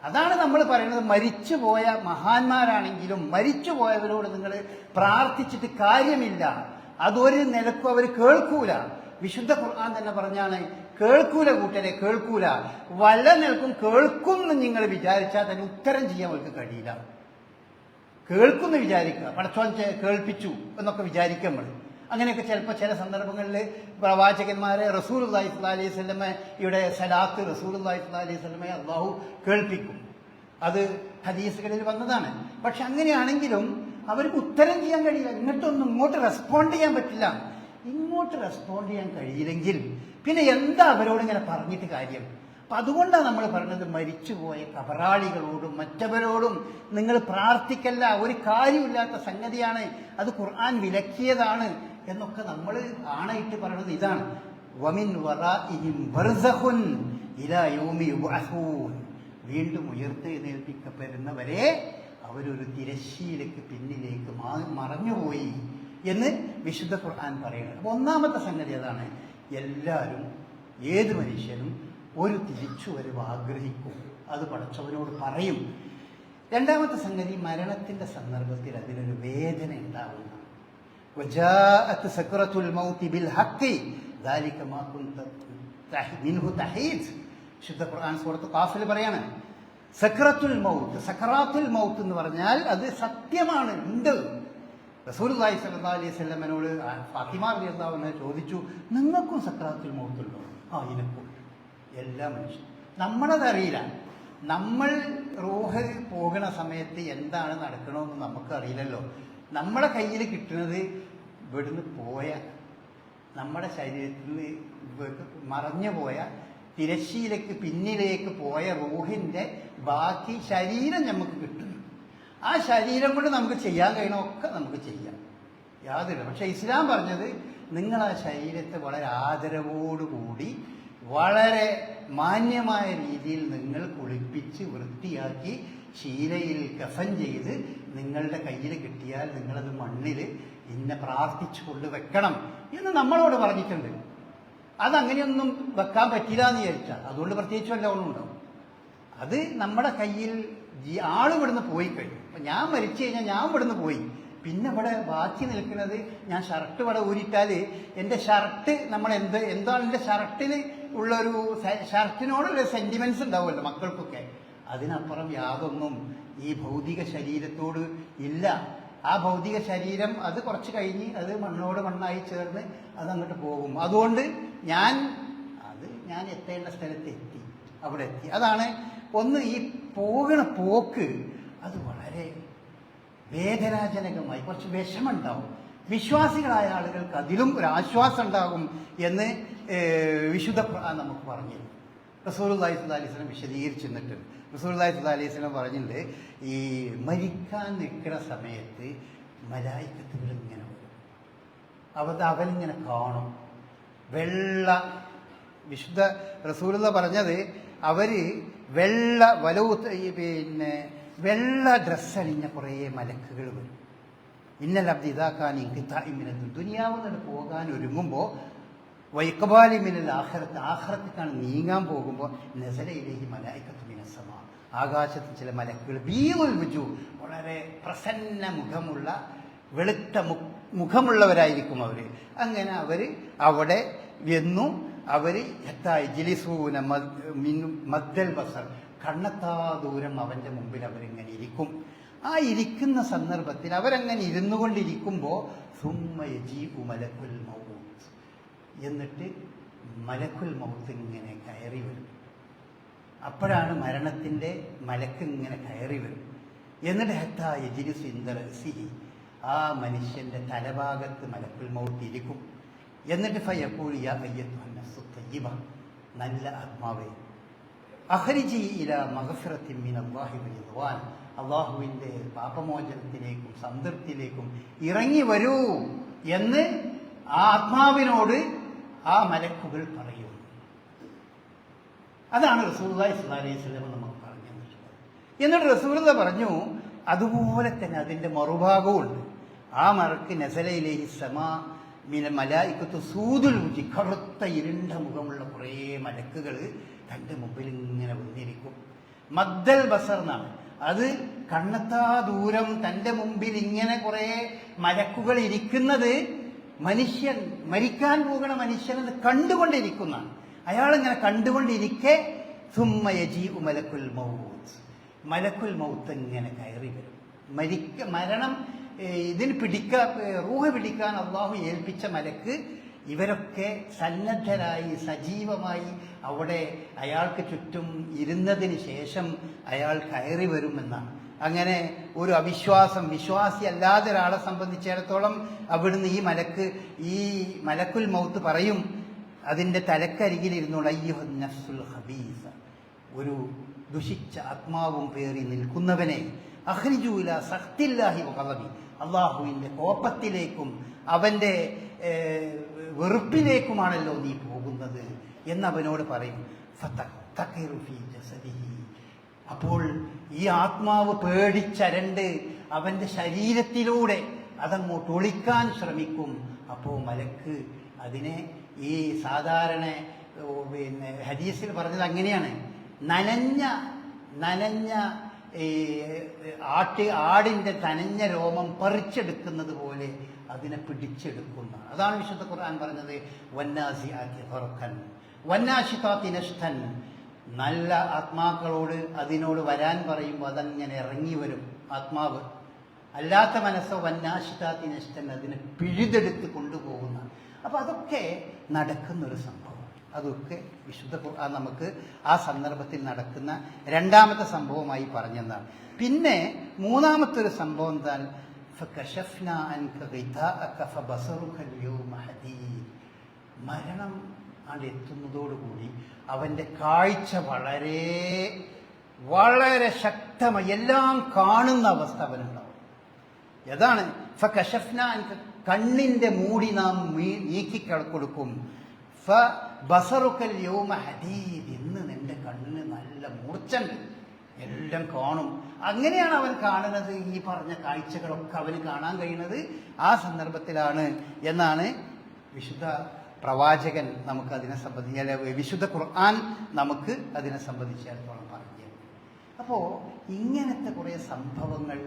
Speaker 1: അതാണ് നമ്മൾ പറയുന്നത്. മരിച്ചുപോയ മഹാന്മാരാണെങ്കിലും മരിച്ചുപോയവരോട് നിങ്ങൾ പ്രാർത്ഥിച്ചിട്ട് കാര്യമില്ല. അതൊരു നിലക്കും അവർ കേൾക്കൂല. വിശുദ്ധ ഖുർആൻ തന്നെ പറഞ്ഞാണ്, കേൾക്കൂല കൂട്ടരെ, കേൾക്കൂല. വല്ല നിൽക്കും കേൾക്കും എന്ന് നിങ്ങൾ വിചാരിച്ചാൽ തന്നെ ഉത്തരം ചെയ്യാൻ അവർക്ക് കഴിയില്ല. കേൾക്കുമെന്ന് വിചാരിക്കുക, പടച്ചോൻ കേൾപ്പിച്ചു എന്നൊക്കെ വിചാരിക്കുക നമ്മൾ. അങ്ങനെയൊക്കെ ചിലപ്പോൾ ചില സന്ദർഭങ്ങളിൽ പ്രവാചകന്മാരെ റസൂലുള്ളാഹി സ്വല്ലല്ലാഹി അലൈഹി വസല്ലമയുടെ സലാത്ത് റസൂലുള്ളാഹി സ്വല്ലല്ലാഹി അലൈഹി വസല്ലമയെ അള്ളാഹു കേൾപ്പിക്കും. അത് ഹദീസുകളിൽ വന്നതാണ്. പക്ഷെ അങ്ങനെയാണെങ്കിലും അവർക്ക് ഉത്തരം ചെയ്യാൻ കഴിയില്ല. ഇങ്ങോട്ട് റെസ്പോണ്ട് ചെയ്യാൻ പറ്റില്ല. ഇങ്ങോട്ട് റെസ്പോണ്ട് ചെയ്യാൻ കഴിയില്ലെങ്കിൽ പിന്നെ എന്താ അവരോട് ഇങ്ങനെ പറഞ്ഞിട്ട് കാര്യം? അപ്പൊ അതുകൊണ്ടാണ് നമ്മൾ പറഞ്ഞത്, മരിച്ചുപോയ കബറാളികളോടും മറ്റവരോടും നിങ്ങൾ പ്രാർത്ഥിക്കല്ല, ഒരു കാര്യമില്ലാത്ത സംഗതിയാണ്, അത് ഖുർആൻ വിലക്കിയതാണ് എന്നൊക്കെ നമ്മൾ ആണയിട്ട് പറയുന്നത് ഇതാണ്. വമിൻ വറാഇഹിം ബർസഖുൻ ഇലാ യൗമി യുബ്അസൂൻ. വീണ്ടും ഉയർത്തെഴുന്നേൽപ്പിക്കപ്പെടുന്നവരെ അവരൊരു തിരശ്ശീലയ്ക്ക് പിന്നിലേക്ക് മറഞ്ഞുപോയി എന്ന് വിശുദ്ധ ഖുർആൻ പറയുന്നത്. അപ്പോൾ ഒന്നാമത്തെ സംഗതി അതാണ്. എല്ലാവരും, ഏത് മനുഷ്യനും ഒരു തിരിച്ചുവരവ് ആഗ്രഹിക്കും. അത് പടച്ചവനോട് പറയും. രണ്ടാമത്തെ സംഗതി, മരണത്തിന്റെ സന്ദർഭത്തിൽ അതിനൊരു വേദന ഉണ്ടാവുന്ന വജാഅത്ത് സക്റത്തുൽ മൗതി ബിൽ ഹഖ് ദാലിക മാ കുൻത മിൻഹു തഹീദ്. ശുദ്ധ ഖുർആൻ സൂറത്ത് ഖാഫിൽ പറയാണ്, സക്റത്തുൽ മൗത്ത്, സക്റാത്തുൽ മൗത്ത് എന്ന് പറഞ്ഞാൽ അത് സത്യമാണ്, ഉണ്ട്. റസൂലുള്ളാഹി സ്വല്ലല്ലാഹി അലൈഹി വസല്ലമയോട് ഫാത്തിമ റളിയല്ലാഹു അൻഹ ചോദിച്ചു, നിങ്ങൾക്കും സക്റാത്തുൽ മൗത്ത് ഉണ്ടോ? ആ, എനിക്കും. എല്ലാ മനുഷ്യരും നമ്മളതറിയില്ല. നമ്മൾ റൂഹ് പോകുന്ന സമയത്ത് എന്താണ് നടക്കണമെന്ന് നമുക്കറിയില്ലല്ലോ. നമ്മളെ കയ്യിൽ കിട്ടുന്നത് ഇവിടുന്ന് പോയ, നമ്മുടെ ശരീരത്തിൽ മറഞ്ഞു പോയ, തിരശ്ശീലയ്ക്ക് പിന്നിലേക്ക് പോയ റൂഹിൻ്റെ ബാക്കി ശരീരം നമുക്ക് കിട്ടുന്നു. ആ ശരീരം കൊണ്ട് നമുക്ക് ചെയ്യാൻ കഴിയണമൊക്കെ നമുക്ക് ചെയ്യാം, യാതൊരു. പക്ഷെ ഇസ്ലാം പറഞ്ഞത്, നിങ്ങൾ ആ ശരീരത്തെ വളരെ ആദരവോടുകൂടി വളരെ മാന്യമായ രീതിയിൽ നിങ്ങൾ കുളിപ്പിച്ച് വൃത്തിയാക്കി ശീലയിൽ കഫൻ ചെയ്ത് നിങ്ങളുടെ കയ്യിൽ കിട്ടിയാൽ നിങ്ങളത് മണ്ണിൽ ഇന്നെ പ്രാർത്ഥിച്ചു കൊണ്ട് വെക്കണം എന്ന് നമ്മളോട് പറഞ്ഞിട്ടുണ്ട്. അതങ്ങനെയൊന്നും വെക്കാൻ പറ്റില്ല എന്ന് വിചാരിച്ചാൽ അതുകൊണ്ട് പ്രത്യേകിച്ച് വല്ല ഒന്നും ഉണ്ടാവും. അത് നമ്മുടെ കയ്യിൽ ആൾ ഇവിടുന്ന് പോയി കഴിഞ്ഞു. അപ്പം ഞാൻ മരിച്ചു കഴിഞ്ഞാൽ ഞാൻ ഇവിടുന്ന് പോയി, പിന്നെ ഇവിടെ ബാക്കി നിൽക്കുന്നത്, ഞാൻ ഷർട്ട് ഇവിടെ ഊരിട്ടാൽ എൻ്റെ ഷർട്ട്, എന്താണ് എൻ്റെ ഷർട്ടിൽ ഉള്ളൊരു ഷർട്ടിനോടുള്ള സെന്റിമെന്റ്സ് ഉണ്ടാവുമല്ലോ മക്കൾക്കൊക്കെ, അതിനപ്പുറം യാതൊന്നും ഈ ഭൗതിക ശരീരത്തോട് ഇല്ല. ആ ഭൗതിക ശരീരം അത് കുറച്ച് കഴിഞ്ഞ് അത് മണ്ണോട് മണ്ണായി ചേർന്ന് അതങ്ങോട്ട് പോകും. അതുകൊണ്ട് ഞാൻ എത്തേണ്ട സ്ഥലത്ത് എത്തി, അവിടെ എത്തി. അതാണ് ഒന്ന്. ഈ പോകുന്ന പോക്ക് അത് വളരെ വേദനാജനകമായി കുറച്ച് വിഷമുണ്ടാവും. വിശ്വാസികളായ ആളുകൾക്ക് അതിലും ഒരു ആശ്വാസം ഉണ്ടാകും എന്ന് വിശുദ്ധ നമുക്ക് പറഞ്ഞു. റസൂലുള്ളാഹി സ്വല്ലല്ലാഹി അലൈഹി വസല്ലം വിശദീകരിച്ചിട്ടുണ്ട്. റസൂലുള്ളാഹി സ്വല്ലല്ലാഹി അലൈഹി വസല്ലം പറഞ്ഞിട്ടുണ്ട്, ഈ മരിക്കാൻ നിൽക്കുന്ന സമയത്ത് മലായിക്കത്തുകൾ ഇങ്ങനെ വരും. അവനിങ്ങനെ കാണും. വിശുദ്ധ റസൂലുള്ള പറഞ്ഞത്, അവര് വെള്ള ഡ്രസ്സണിഞ്ഞ കുറേ മലക്കുകൾ വരും. ഇന്നൽ അബ്ദി ഇദാകാന ഇൻഖിതാഇമിനൽ ദുനിയാവെന്ന് പോകാൻ ഒരുങ്ങുമ്പോൾ, വൈഖബാലിമിനൽ ആഖിറത്തിലേക്കാണ് നീങ്ങാൻ പോകുമ്പോൾ, നസല ഇലൈഹി മലായികത്തു മിനസ് സമാ, ആകാശത്ത് ചില മലക്കുകൾ, ബീറുൽ വുജൂഹ്, വളരെ പ്രസന്ന മുഖമുള്ള, വെളുത്ത മുഖമുള്ളവരായിരിക്കും അവർ. അങ്ങനെ അവർ അവിടെ എന്നും മദ്ദൽ ബസർ, കണ്ണെത്താ ദൂരം അവൻ്റെ മുമ്പിൽ അവരിങ്ങനെ ഇരിക്കും. ആ ഇരിക്കുന്ന സന്ദർഭത്തിൽ അവരങ്ങനെ ഇരുന്നു കൊണ്ടിരിക്കുമ്പോൾ സുമ്മ യജീഉ മലക്കുൽ മൗത്ത്, എന്നിട്ട് മലക്കുൽ മൗത്ത് ഇങ്ങനെ കയറി വരും. അപ്പോഴാണ് മരണത്തിൻ്റെ മലക്ക് ഇങ്ങനെ കയറി വരും. എന്നിട്ട് ഹത്താ യജ്ലിസു ഇൻദ റഅസിഹി, ആ മനുഷ്യൻ്റെ തലഭാഗത്ത് മലക്കുൽ മൗത്ത് ഇരിക്കും. എന്നിട്ട് ഫയഖൂലു യാ അയ്യത്തുഹൻ നഫ്സു തയ്യിബ, നല്ല ആത്മാവേ, അഖ്രിജി ഇലാ മഗ്ഫിറത്തിൻ മിനല്ലാഹി വറിദ്വാൻ, അള്ളാഹുവിൻ്റെ പാപമോചനത്തിലേക്കും സംതൃപ്തിയിലേക്കും ഇറങ്ങി വരൂ എന്ന് ആ ആത്മാവിനോട് ആ മലക്കുകൾ പറയും. അതാണ് റസൂലുള്ളാഹി സ്വല്ലല്ലാഹി അലൈഹി വസല്ലം നമുക്ക് പറഞ്ഞു തന്നിട്ടുള്ളത്. എന്നിട്ട് റസൂലുള്ളാഹി പറഞ്ഞു, അതുപോലെ തന്നെ അതിൻ്റെ മറുഭാഗവും ഉണ്ട്. ആ മറക്ക് നസലയിലേക്ക് സമ മലായിക്കത്ത് സൂതുൽ ഊറ്റി കറുത്ത ഇരുണ്ട മുഖമുള്ള കുറേ മലക്കുകൾ തൻ്റെ മുമ്പിൽ ഇങ്ങനെ വന്നിരിക്കും. മദ്ദൽ ബസർ എന്നാണ് അത്. കണ്ണെത്താ ദൂരം തൻ്റെ മുമ്പിൽ ഇങ്ങനെ കുറേ മലക്കുകൾ ഇരിക്കുന്നത് മനുഷ്യൻ, മരിക്കാൻ പോകുന്ന മനുഷ്യനെന്ന് കണ്ടുകൊണ്ടിരിക്കുന്നതാണ്. അയാളിങ്ങനെ കണ്ടുകൊണ്ടിരിക്കെ സുമ്മയജീഉ മലക്കുൽ മൗത്ത്, മലക്കുൽ മൗത്ത് ഇങ്ങനെ കയറി വരും. മരണം ഇതിന് റൂഹ് പിടിക്കാൻ അള്ളാഹു ഏൽപ്പിച്ച മലക്ക് ഇവരൊക്കെ സന്നദ്ധരായി സജീവമായി അവിടെ അയാൾക്ക് ചുറ്റും ഇരുന്നതിന് ശേഷം അയാൾ കയറി വരുമെന്നാണ്. അങ്ങനെ ഒരു വിശ്വാസി അല്ലാതെ ഒരാളെ സംബന്ധിച്ചിടത്തോളം അവിടുന്ന് ഈ മലക്കുൽ മൗത്ത് പറയും, അതിൻ്റെ തലക്കരികിലിരുന്നോണ്ട് അയ്യുഹൻ നഫ്സുൽ ഖബീസ, ഒരു ദുഷിച്ച ആത്മാവും പേറി നിൽക്കുന്നവനെ, അഖ്രിജൂ ഇലാ സഖ്തില്ലാഹി വഗളബി, അള്ളാഹുവിൻ്റെ കോപത്തിലേക്കും അവൻ്റെ വെറുപ്പിലേക്കുമാണല്ലോ നീ പോകുന്നത് എന്നവനോട് പറയും. ഫതഖ്തഖിറു ഫീ ജസദിഹി, അപ്പോൾ ഈ ആത്മാവ് പേടിച്ചരണ്ട് അവൻ്റെ ശരീരത്തിലൂടെ അതങ്ങോട്ട് ഒളിക്കാൻ ശ്രമിക്കും. അപ്പോൾ മലക്ക് അതിനെ ഈ സാധാരണ ഹദീസിൽ പറഞ്ഞത് അങ്ങനെയാണ്, നനഞ്ഞ ആടിൻ്റെ നനഞ്ഞ രോമം പറിച്ചെടുക്കുന്നത് പോലെ അതിനെ പിടിച്ചെടുക്കുന്ന. അതാണ് വിശുദ്ധ ഖുർആൻ പറഞ്ഞത്, വന്നാസിആതി ഖർഖൻ വന്നാശിതാതി നഷ്തൻ. നല്ല ആത്മാക്കളോട് അതിനോട് വരാൻ പറയുമ്പോൾ അതങ്ങനെ ഇറങ്ങി വരും ആത്മാവ്. അല്ലാത്ത മനസ്സോ വന്നാശിതാതി നഷ്തൻ, അതിനെ പിഴുതെടുത്ത് കൊണ്ടുപോകുന്ന. അപ്പം അതൊക്കെ നടക്കുന്നൊരു സംഭവം. അതൊക്കെ വിശുദ്ധ ഖുർആൻ നമുക്ക് ആ സന്ദർഭത്തിൽ നടക്കുന്ന രണ്ടാമത്തെ സംഭവമായി പറഞ്ഞതാണ്. പിന്നെ മൂന്നാമത്തെ ഒരു സംഭവം എന്നാൽ മരണം എത്തുന്നതോടുകൂടി അവൻ്റെ കാഴ്ച വളരെ വളരെ ശക്തമായി എല്ലാം കാണുന്ന അവസ്ഥ അവനുണ്ടാവും. ഏതാണ്? ഫകശഫ്ന അൻക, കണ്ണിൻ്റെ മൂടി നാം നീക്കി കൊടുക്കും. ബസറുക്കൽ യൗമ ഹദീദ്, ഇന്ന് നിന്റെ കണ്ണിന് നല്ല മൂർച്ചണ്ട്, എല്ലാം കാണും. അങ്ങനെയാണ് അവൻ കാണുന്നത്. ഈ പറഞ്ഞ കാഴ്ചകളൊക്കെ അവന് കാണാൻ കഴിയുന്നത് ആ സന്ദർഭത്തിലാണ് എന്നാണ് വിശുദ്ധ പ്രവാചകൻ നമുക്ക് അതിനെ സംബന്ധിച്ച്, വിശുദ്ധ ഖുർആൻ നമുക്ക് അതിനെ സംബന്ധിച്ചിടത്തോളം പറഞ്ഞു. അപ്പോൾ ഇങ്ങനത്തെ കുറേ സംഭവങ്ങൾ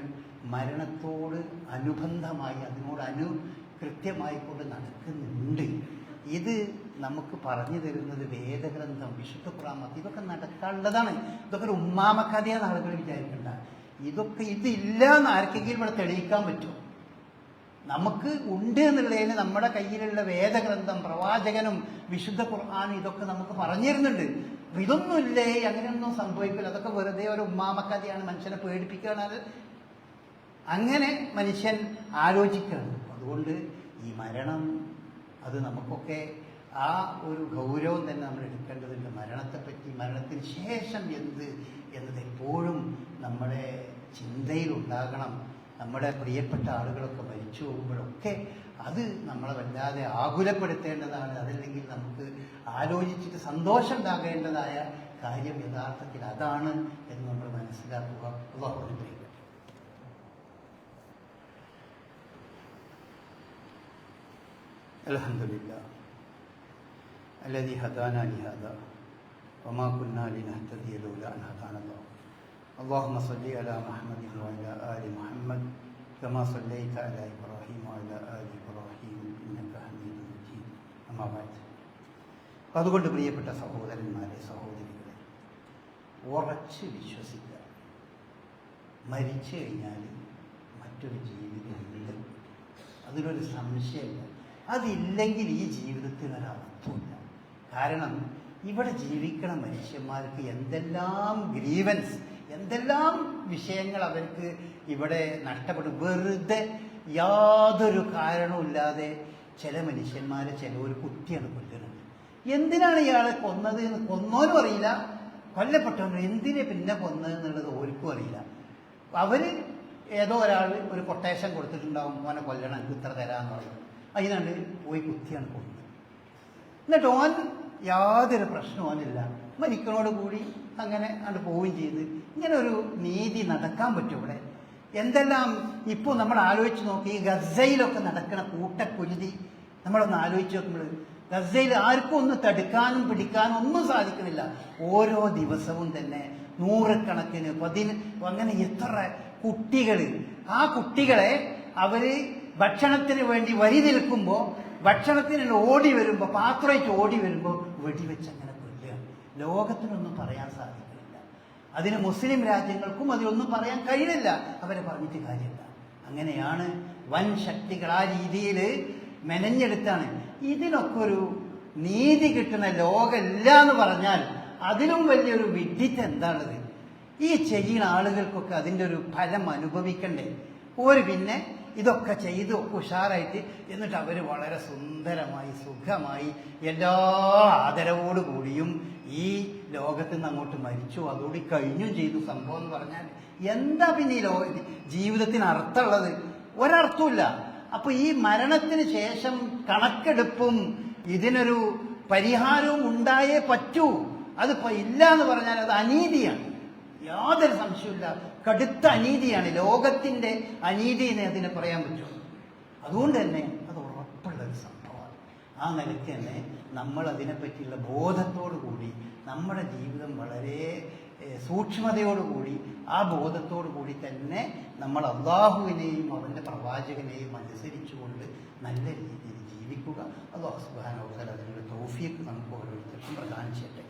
Speaker 1: മരണത്തോട് അനുബന്ധമായി അതിനോട് കൃത്യമായിക്കൊണ്ട് നടക്കുന്നുണ്ട്. ഇത് നമുക്ക് പറഞ്ഞു തരുന്നത് വേദഗ്രന്ഥം, വിശുദ്ധ ഖുർആൻ. ഇതൊക്കെ നടക്കാനുള്ളതാണ്. ഇതൊക്കെ ഒരു ഉമ്മാമക്കഥയെന്ന് ആളുകൾ വിചാരിക്കണ്ട. ഇതില്ല എന്ന് ആർക്കെങ്കിലും ഇവിടെ തെളിയിക്കാൻ പറ്റുമോ? നമുക്ക് ഉണ്ട് എന്നുള്ളതിന് നമ്മുടെ കയ്യിലുള്ള വേദഗ്രന്ഥം, പ്രവാചകനും വിശുദ്ധ ഖുർആനും ഇതൊക്കെ നമുക്ക് പറഞ്ഞു തരുന്നുണ്ട്. ഇതൊന്നുമില്ലേ, അങ്ങനെയൊന്നും സംഭവിക്കില്ല, അതൊക്കെ വെറുതെ ഒരു ഉമ്മാമക്കഥയാണ്, മനുഷ്യനെ പേടിപ്പിക്കുകയാണ്. അങ്ങനെ മനുഷ്യൻ ആലോചിക്കണം. അതുകൊണ്ട് ഈ മരണം അത് നമുക്കൊക്കെ ആ ഒരു ഗൗരവം തന്നെ നമ്മൾ എടുക്കേണ്ടതുണ്ട്. മരണത്തെപ്പറ്റി, മരണത്തിന് ശേഷം എന്ത് എന്നത് എപ്പോഴും നമ്മുടെ ചിന്തയിലുണ്ടാകണം. നമ്മുടെ പ്രിയപ്പെട്ട ആളുകളൊക്കെ മരിച്ചു പോകുമ്പോഴൊക്കെ അത് നമ്മളെ വല്ലാതെ ആകുലപ്പെടുത്തേണ്ടതാണ്. അതല്ലെങ്കിൽ നമുക്ക് ആലോചിച്ചിട്ട് സന്തോഷം ഉണ്ടാകേണ്ടതായ കാര്യം യഥാർത്ഥത്തിൽ അതാണ് എന്ന് നമ്മൾ മനസ്സിലാക്കുക. അല്ലാഹു അനുഗ്രഹിക്കട്ടെ. അൽഹംദുലില്ലാഹ് الذي هدانا لهذا وما كنا لنهتدي لولا أن هدانا الله. اللهم صل على محمد وعلى آل محمد كما صليت على إبراهيم وعلى آل إبراهيم إنك حميد مجيد. أما بعد. അതുകൊണ്ട് പ്രിയപ്പെട്ട സഹോദരന്മാരെ, സഹോദരികളെ, ഉറച്ച് വിശ്വസിക്കുക, മരിച്ചു കഴിഞ്ഞാൽ മറ്റൊരു ജീവിതമുണ്ട്. അതിലൊരു സംശയമില്ല. അതില്ലെങ്കിൽ ഈ ജീവിതത്തിന് ഒരർത്ഥമില്ല. കാരണം ഇവിടെ ജീവിക്കണ മനുഷ്യന്മാർക്ക് എന്തെല്ലാം ഗ്രീവൻസ്, എന്തെല്ലാം വിഷയങ്ങൾ അവർക്ക് ഇവിടെ നഷ്ടപ്പെടും. വെറുതെ യാതൊരു കാരണവുമില്ലാതെ ചില മനുഷ്യന്മാരെ ചിലവർ കുത്തിയാണ് കൊല്ലുന്നത്. എന്തിനാണ് ഇയാളെ കൊന്നത് എന്ന് കൊന്നോനും അറിയില്ല, കൊല്ലപ്പെട്ടവനും എന്തിനെ പിന്നെ കൊന്നത് എന്നുള്ളത് ഓർക്കും അറിയില്ല. അവർ ഏതോ ഒരാൾ ഒരു കൊട്ടേഷൻ കൊടുത്തിട്ടുണ്ടാവും, മോനെ കൊല്ലണം, എനിക്ക് ഇത്ര തരാമെന്ന് പറയും. അതിനാണ്ട് പോയി കുത്തിയാണ് കൊന്നത്. എന്നിട്ട് ഓൻ യാതൊരു പ്രശ്നവുമില്ല, മരിക്കണോട് കൂടി അങ്ങനെ അത് പോവുകയും ചെയ്ത്. ഇങ്ങനെ ഒരു നീതി നടക്കാൻ പറ്റും ഇവിടെ? എന്തെല്ലാം ഇപ്പോൾ നമ്മൾ ആലോചിച്ച് നോക്കി, ഈ ഗസയിലൊക്കെ നടക്കുന്ന കൂട്ടക്കുരുതി നമ്മളൊന്ന് ആലോചിച്ച് നോക്കുമ്പോൾ ഗസയിൽ ആർക്കും ഒന്ന് തടുക്കാനും പിടിക്കാനും ഒന്നും സാധിക്കുന്നില്ല. ഓരോ ദിവസവും തന്നെ നൂറുകണക്കിന് അങ്ങനെ എത്ര കുട്ടികൾ, ആ കുട്ടികളെ അവര് ഭക്ഷണത്തിന് വേണ്ടി വരി നിൽക്കുമ്പോൾ, ഭക്ഷണത്തിന് ഓടി വരുമ്പോൾ, പാത്രമായിട്ട് ഓടി വരുമ്പോൾ വെടിവെച്ച് അങ്ങനെ കൊല്ലുക. ലോകത്തിനൊന്നും പറയാൻ സാധിക്കുന്നില്ല. അതിന് മുസ്ലിം രാജ്യങ്ങൾക്കും അതിലൊന്നും പറയാൻ കഴിയില്ല. അവരെ പറഞ്ഞിട്ട് കാര്യമില്ല. അങ്ങനെയാണ് വൻ ശക്തികൾ ആ രീതിയിൽ മെനഞ്ഞെടുത്താണ്. ഇതിനൊക്കെ ഒരു നീതി കിട്ടുന്ന ലോകമില്ല എന്ന് പറഞ്ഞാൽ അതിലും വലിയൊരു വിഡ്ഢിത്തം എന്താണത്? ഈ ചെയ്യുന്ന ആളുകൾക്കൊക്കെ അതിൻ്റെ ഒരു ഫലം അനുഭവിക്കണ്ടേ? പിന്നെ ഇതൊക്കെ ചെയ്ത് ഉഷാറായിട്ട് എന്നിട്ട് അവർ വളരെ സുന്ദരമായി സുഖമായി എല്ലാ ആദരവോടുകൂടിയും ഈ ലോകത്ത് നിന്ന് അങ്ങോട്ട് മരിച്ചു, അതോടെ കഴിഞ്ഞും ചെയ്തു സംഭവം എന്ന് പറഞ്ഞാൽ എന്താ പിന്നെ ഈ ജീവിതത്തിന് അർത്ഥമുള്ളത്? ഒരർത്ഥമില്ല. അപ്പൊ ഈ മരണത്തിന് ശേഷം കണക്കെടുപ്പും ഇതിനൊരു പരിഹാരവും ഉണ്ടായേ പറ്റൂ. അതിപ്പോ ഇല്ല എന്ന് പറഞ്ഞാൽ അത് അനീതിയാണ്, യാതൊരു സംശയമില്ല. കടുത്ത അനീതിയാണ്, ലോകത്തിന്റെ അനീതി എന്ന് അതിനെ പറയാൻ പറ്റുമോ? അതുകൊണ്ട് തന്നെ അത് ഉറപ്പുള്ളൊരു സംഭവമാണ്. ആ നിലയ്ക്ക് തന്നെ നമ്മൾ അതിനെപ്പറ്റിയുള്ള ബോധത്തോടു കൂടി നമ്മുടെ ജീവിതം വളരെ സൂക്ഷ്മതയോടുകൂടി ആ ബോധത്തോടു കൂടി തന്നെ നമ്മൾ അള്ളാഹുവിനെയും അവൻ്റെ പ്രവാചകനെയും അനുസരിച്ചുകൊണ്ട് നല്ല രീതിയിൽ ജീവിക്കുക. അല്ലാഹു സുബ്ഹാനഹു വ തആല അതിനുള്ള തൗഫീഖ് നമുക്ക് ഓരോരുത്തർക്കും പ്രദാനം ചെയ്യട്ടെ.